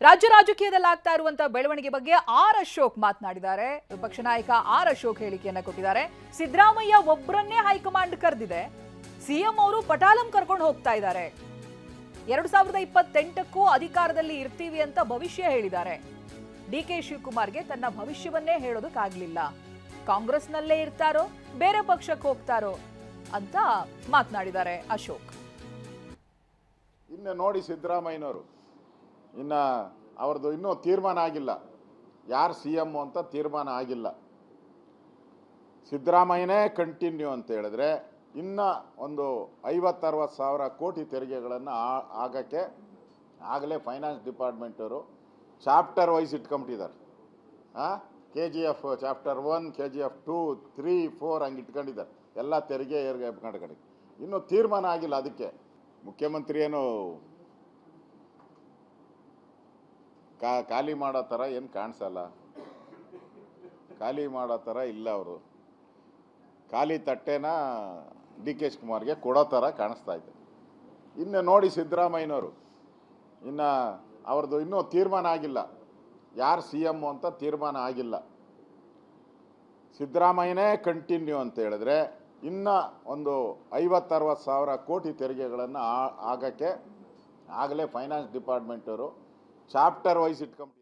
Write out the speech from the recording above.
ರಾಜ್ಯ ರಾಜಕೀಯದಲ್ಲಿ ಆಗ್ತಾ ಇರುವಂತಹ ಬೆಳವಣಿಗೆ ಬಗ್ಗೆ ಆರ್ ಅಶೋಕ್ ಮಾತನಾಡಿದ್ದಾರೆ. ವಿಪಕ್ಷ ನಾಯಕ ಆರ್ ಅಶೋಕ್ ಹೇಳಿಕೆಯನ್ನ ಕೊಟ್ಟಿದ್ದಾರೆ. ಸಿದ್ದರಾಮಯ್ಯ ಒಬ್ಬರನ್ನೇ ಹೈಕಮಾಂಡ್ ಕರೆದಿದೆ, ಸಿಎಂ ಅವರು ಪಟಾಲಂ ಕರ್ಕೊಂಡು ಹೋಗ್ತಾ ಇದ್ದಾರೆ. 2028ಕ್ಕೂ ಅಧಿಕಾರದಲ್ಲಿ ಇರ್ತೀವಿ ಅಂತ ಭವಿಷ್ಯ ಹೇಳಿದ್ದಾರೆ. ಡಿಕೆ ಶಿವಕುಮಾರ್ಗೆ ತನ್ನ ಭವಿಷ್ಯವನ್ನೇ ಹೇಳೋದಕ್ಕಾಗ್ಲಿಲ್ಲ. ಕಾಂಗ್ರೆಸ್ನಲ್ಲೇ ಇರ್ತಾರೋ ಬೇರೆ ಪಕ್ಷಕ್ಕೆ ಹೋಗ್ತಾರೋ ಅಂತ ಮಾತನಾಡಿದ್ದಾರೆ ಅಶೋಕ್. ಇನ್ನು ನೋಡಿ ಸಿದ್ದರಾಮಯ್ಯನವರು ಅವ್ರದ್ದು ಇನ್ನೂ ತೀರ್ಮಾನ ಆಗಿಲ್ಲ, ಯಾರು ಸಿ ಎಂ ಅಂತ ತೀರ್ಮಾನ ಆಗಿಲ್ಲ. ಸಿದ್ದರಾಮಯ್ಯನೇ ಕಂಟಿನ್ಯೂ ಅಂತ ಹೇಳಿದ್ರೆ ಇನ್ನು ಒಂದು 50-60 ಸಾವಿರ ಕೋಟಿ ತೆರಿಗೆಗಳನ್ನು ಆಗಕ್ಕೆ ಆಗಲೇ ಫೈನಾನ್ಸ್ ಡಿಪಾರ್ಟ್ಮೆಂಟವರು ಚಾಪ್ಟರ್ ವೈಸ್ ಇಟ್ಕೊಂಬಿಟ್ಟಿದ್ದಾರೆ. KGF ಚಾಪ್ಟರ್ 1, KGF 2, 3, 4 ಹಂಗೆ ಇಟ್ಕೊಂಡಿದ್ದಾರೆ. ಎಲ್ಲ ತೆರಿಗೆ ಏರ್ಗೆ ಕಡೆ ಇನ್ನೂ ತೀರ್ಮಾನ ಆಗಿಲ್ಲ. ಅದಕ್ಕೆ ಮುಖ್ಯಮಂತ್ರಿ ಏನು ಖಾಲಿ ಮಾಡೋ ಥರ ಏನು ಕಾಣಿಸಲ್ಲ, ಖಾಲಿ ಮಾಡೋ ಥರ ಇಲ್ಲ. ಅವರು ಖಾಲಿ ತಟ್ಟೆನ DK ಶಿವಕುಮಾರ್ಗೆ ಕೊಡೋ ಥರ ಕಾಣಿಸ್ತಾ ಇದೆ. ಇನ್ನು ನೋಡಿ ಸಿದ್ದರಾಮಯ್ಯನವರು ಅವ್ರದ್ದು ಇನ್ನೂ ತೀರ್ಮಾನ ಆಗಿಲ್ಲ, ಯಾರು ಸಿ ಎಂ ಅಂತ ತೀರ್ಮಾನ ಆಗಿಲ್ಲ. ಸಿದ್ದರಾಮಯ್ಯನೇ ಕಂಟಿನ್ಯೂ ಅಂತ ಹೇಳಿದ್ರೆ ಇನ್ನು ಒಂದು 50-60 ಸಾವಿರ ಕೋಟಿ ತೆರಿಗೆಗಳನ್ನು ಆಗಕ್ಕೆ ಆಗಲೇ ಫೈನಾನ್ಸ್ ಡಿಪಾರ್ಟ್ಮೆಂಟವರು ಚಾಪ್ಟರ್ ವೈಸ್ ಇಟ್ಕೊಂಡು